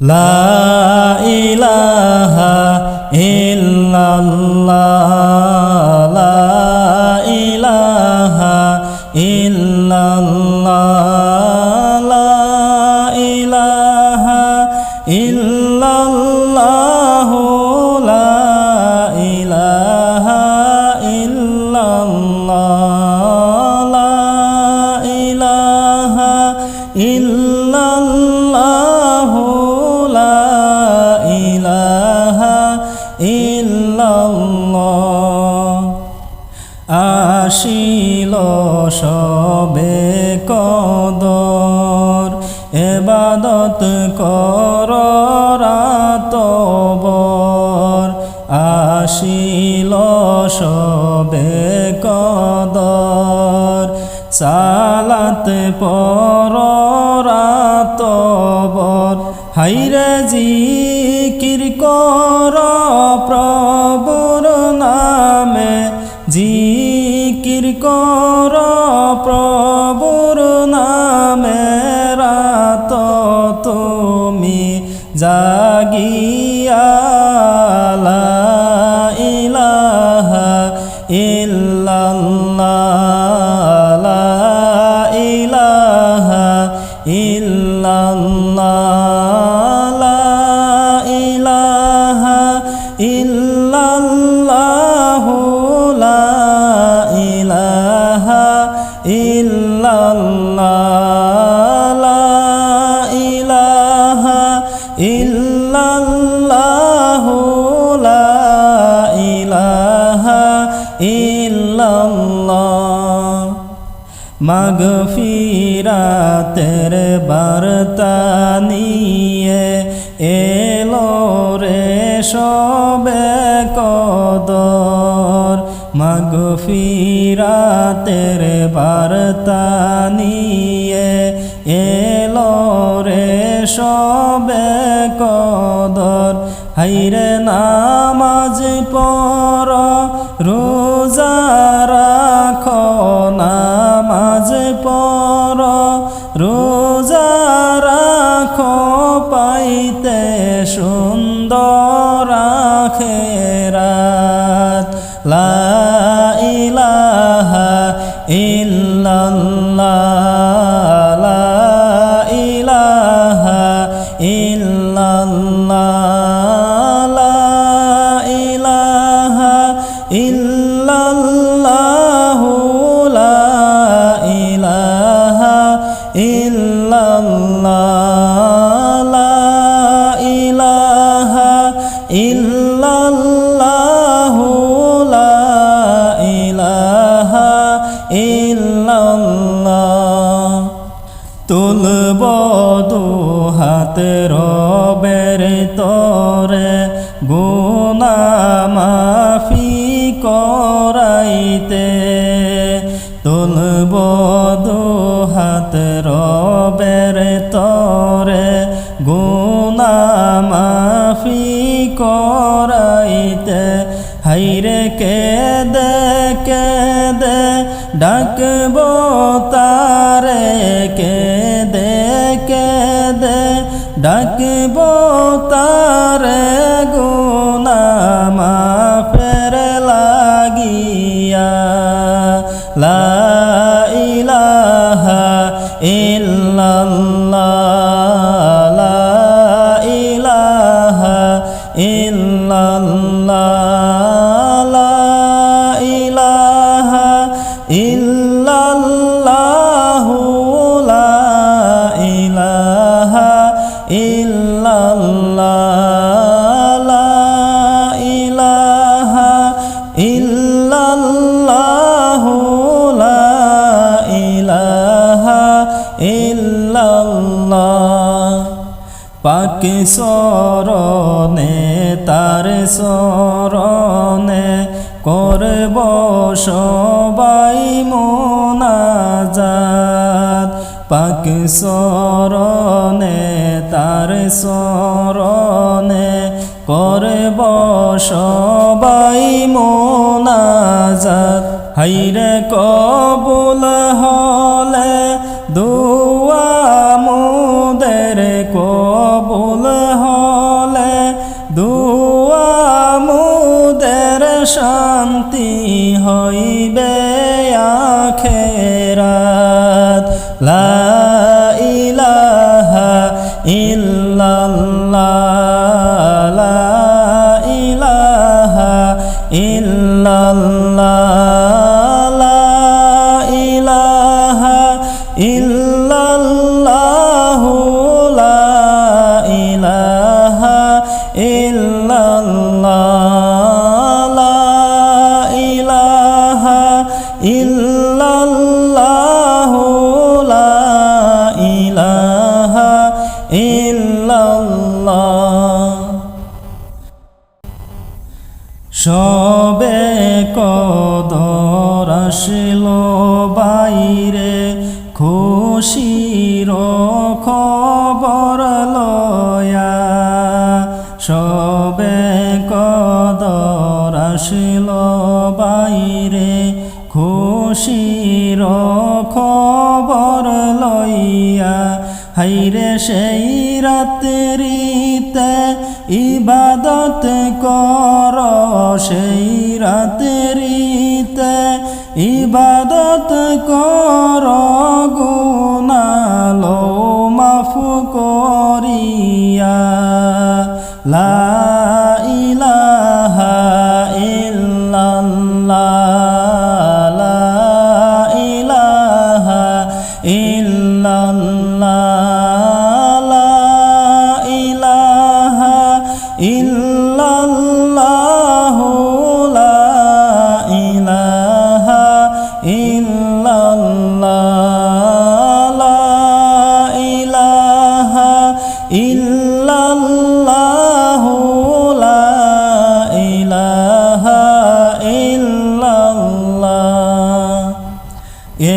লা ইলাহা ইল্লাল্লাহ লা ইলাহা ইল্লাল্লাহ লা ইলাহা ইল্লাল্লাহ লা ইলাহা ইল্লাল্লাহ লা ইলাহা ইল্লাল্লাহ লা ইলাহা ইল্লাল্লাহ আসিল সবে কদর ইবাদত কর রাতভর আসিল সবে কদর সালাত পর রাতভর হাইরে জিকির কর প্রভুর নামে জিকির কর প্রভুর নামে রাত তুমি জাগিয়া লা ইলাহা ইল্লাল্লাহ লা ইলাহা ইল্লাল্লাহ লা ইলাহা ইল্লাল্লাহ লা ইলাহা ইল্লাল্লাহ লা ইলাহা ইল্লাল্লাহ লা ইলাহা ইল্লাল্লাহ মাগফিরাতের বার্তা নিয়ে এলো রে সবে কদর মাগফিরাতের বার্তা নিয়ে এলো রে সবে কদর হাইরে নামাজ পড় রোজা রাখো নামাজ পড় রোজা রাখো পাইতে সুন্দর আখিরাত লা ইলাহা ইল্লাল্লাহ লা ইলাহা ইল্লাল্লাহ লা ইলাহা ইল্লাল্লাহ লা ইলাহা ইল্লাল্লাহ লা ইলাহা ইল্লাল্লাহ লা ইলাহা ইল্লাল্লাহ তুলব দুহাত রবের তরে গুনাহ মাফি করাইতে তুলব দুহাত রবের তরে গুনাহ মাফি করাইতে হাইরে কেদে কেদে ডাকব তারে কেদে কেদে ডাকব তারে গুনাহ মাফের লাগিয়া লা ইলাহা ইল্লাল্লাহ লা ইলাহা ইল্লাল্লাহ লা ইলাহা ইল্লাল্লাহ লা ইলাহা ইল্লাল্লাহ লা ইলাহা ইল্লাল্লাহ লা ইলাহা ইল্লাল্লাহ পাক শরণে তার শরণে করব সবাই মোনাজাত পাক শরণে তার শরণে করব সবাই মোনাজাত হাইরে কবুল হলে দুয়া মোদের কবুল ইল্লাল্লাহ লা ইলাহা ইল্লাল্লাহ লা ইলাহা ইল্লাল্লাহ লা ইলাহা ইল্লাল্লাহ লা ইলাহা ইল্লাল্লাহ লা ইলাহা ইল্লাল্লাহ। সবে কদর আসিল বাইরে খুশির খবর লয়া, সবে কদর আসিল বাইরে খুশির খবর লইয়া, হাইরে সেই রাত্রিতে ইবাদত কর, সেই রাত্রিতে ইবাদত কর, গুনাহ মাফ করিয়া। লা ইলাহা ইল্লাল্লাহ লা ইলাহা ইল্লাল্লাহ লা ইলাহা ইল্লাল্লাহ লা ইলাহা ইল্লাল্লাহ লা ইলাহা ইল্লাল্লাহ লা ইলাহা ইল্লাল্লাহ।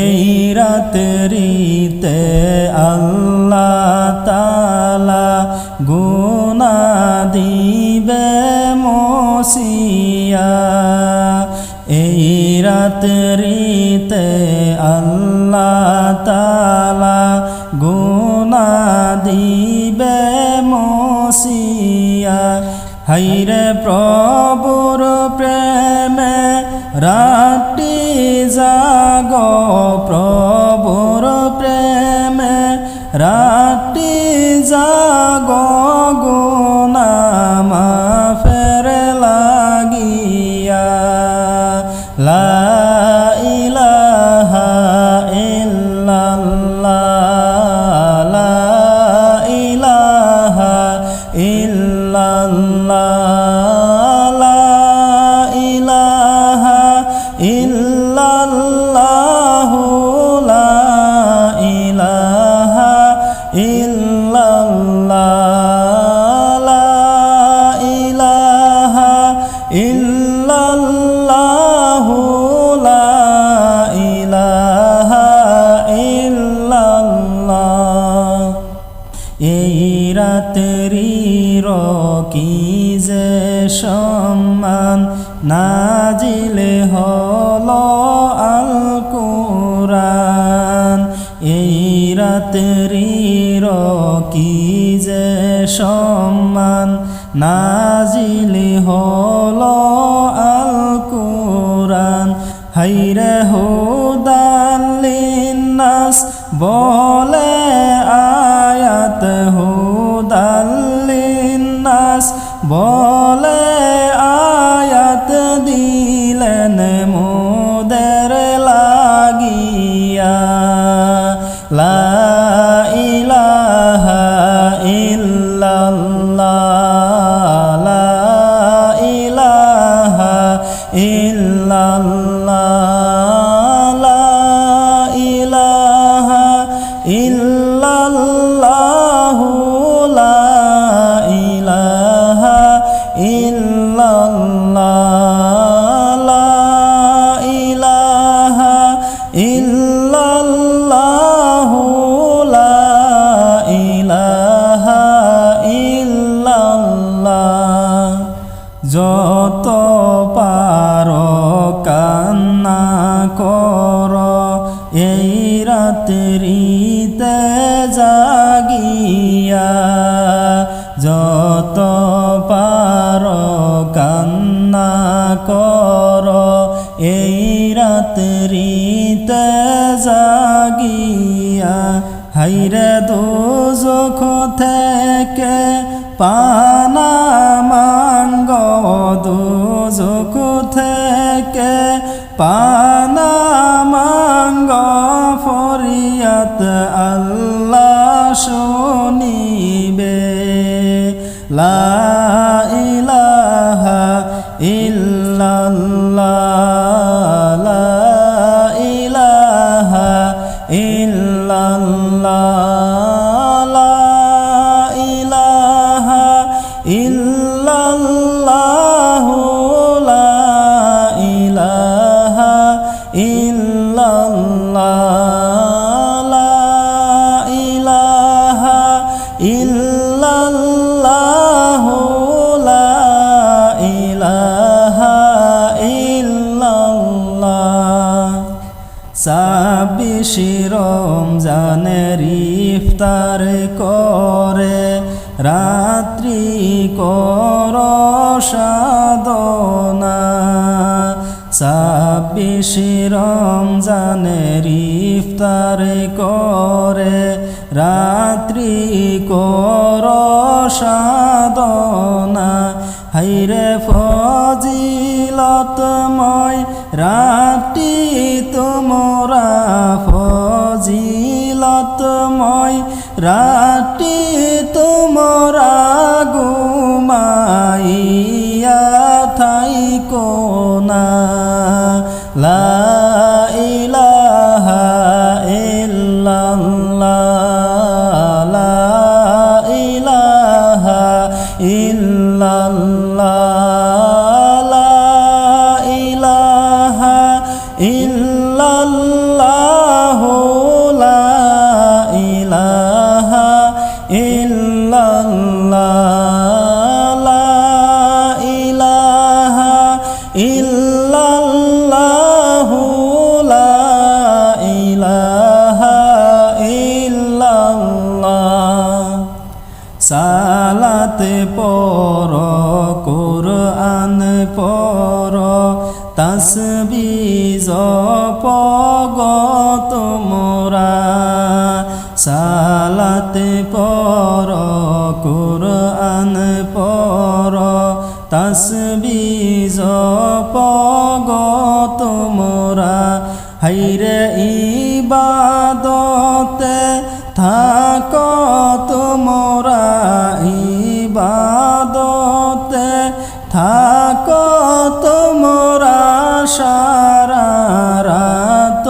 এই রাত্রিতে আল্লাহ তাআলা গুনাহ দিবে মসিয়া, এই রাত্রিতে আল্লাহ তাআলা গুনাহ দিবে মসিয়া। হাইরে প্রভুর প্রেমে রাতটি জাগ, প্রভুর প্রেমে রাতটি জাগ, গুনাহ মাফের লাগিয়া। লা ইলাহা ইল্লাল্লাহ লা ইলাহা ইল্লাল্লাহ লা ইলাহা ইল্লাল্লাহ লা ইলাহা ইল্লাল্লাহ লা ইলাহা ইল্লাল্লাহ লা ইলাহা ইল্লাল্লাহ। এই রাত্রির কি যে সম্মান নাজিলে হলো আল কুরআন, এই রাত্রির কি যে সম্মান নাজিলে হলো আল কুরআন। হাইরে হুদাল লিন্নাস বলে আয়াত, হুদাল লিন্নাস বলে আয়াত, দিলেন মোদের লাগিয়া। লা ইলাহা ইল্লাল্লাহ লা ইলাহা ইল্লাল্লাহ লা ইলাহা ইল্লাল্লাহ লা ইলাহা ইল্লাল্লাহ লা ইলাহা ইল্লাল্লাহ লা ইলাহা ইল্লাল্লাহ। যত পারো কান্না কর, এই রাত্রিতে জাগিয়া, যত পারো কান্না কর, এই রাত্রিতে জাগিয়া। হাইরে দোজখ থেকে পানা মাঙ্গ দুজক থেকে পানা মাঙ্গ ফরিয়াত আল্লাহ শুনিবে লা ইলাহা ইল্লাল্লাহ লা ইলাহা ইল্লাল্লাহ লা ইলাহা ইল্লাল্লাহ লা ইলাহা ইল্লাল্লাহ লা ইলাহা ইল্লাল্লাহ লা ইলাহা ইল্লাল্লাহ 26 রমজানের ইফতার করে রাত্রি কর সাধনা 26 রমজানের ইফতার করে রাত্রি কর সাধনা হাইরে ফজিলতময় রাতি তোমরা ফজিলতময় রাতি তোমরা ঘুমাইয়া থাইকো না লা ইলাহা ইল্লাল্লাহ লা ইলাহা ইল্লাল্লাহ লা ইলাহা ইল্লাল্লাহ লা ইলাহা ইল্লাল্লাহ লা ইলাহা ইল্লাল্লাহ লা ইলাহা ইল্লাল্লাহ সালাতে পড় কুরআন পড় তাসবিহ জপ তোমরা সালাতে পড় কুরআন পড় তাসবিহ জপ তোমরা হাইরে ইবাদতে থাক তোমরা ইবাদতে থাক তোমরা সারা রাত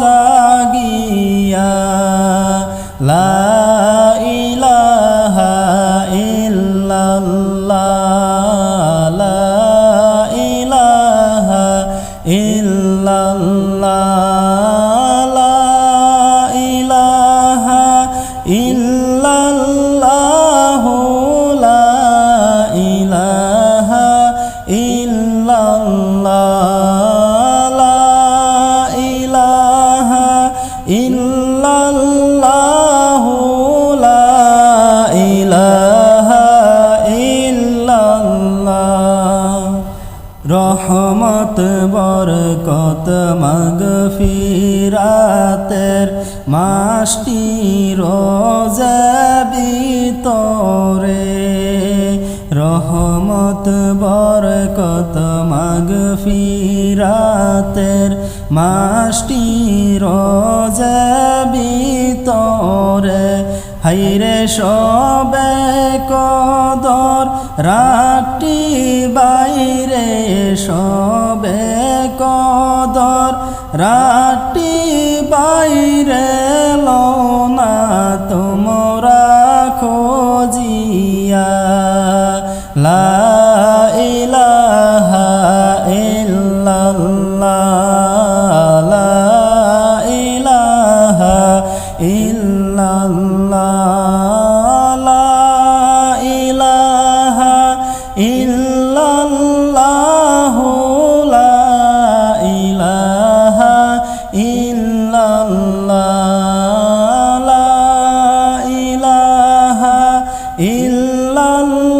জাগিয়া লা ইলাহা ইল্লাল্লাহ লা ইলাহা ইল্লাল্লাহ লা ইলাহা ইল্লাল্লাহ লা ইলাহা ইল্লাল্লাহ লা ইলাহা ইল্লাল্লাহ লা ইলাহা ইল্লাল্লাহ রহমত বরকত মাগফিরাতের মাসটি রোজা ভিতরে রহমত বরকত মাগফিরাতের মাসটি রোজা ভিতরে হাইরে সবে কদর রাতটি বাইরে সবে কদর রাতটি বাইরে লওনা তোমরা খোঁজিয়া লা ইলাহা ইল্লাল্লাহ লা ইলাহা ইল্লাল্লাহ লা ইলাহা ইল্লাল্লাহ লা ইলাহা ইল্লাল্লাহ লা ইলাহা ইল্লাল্লাহ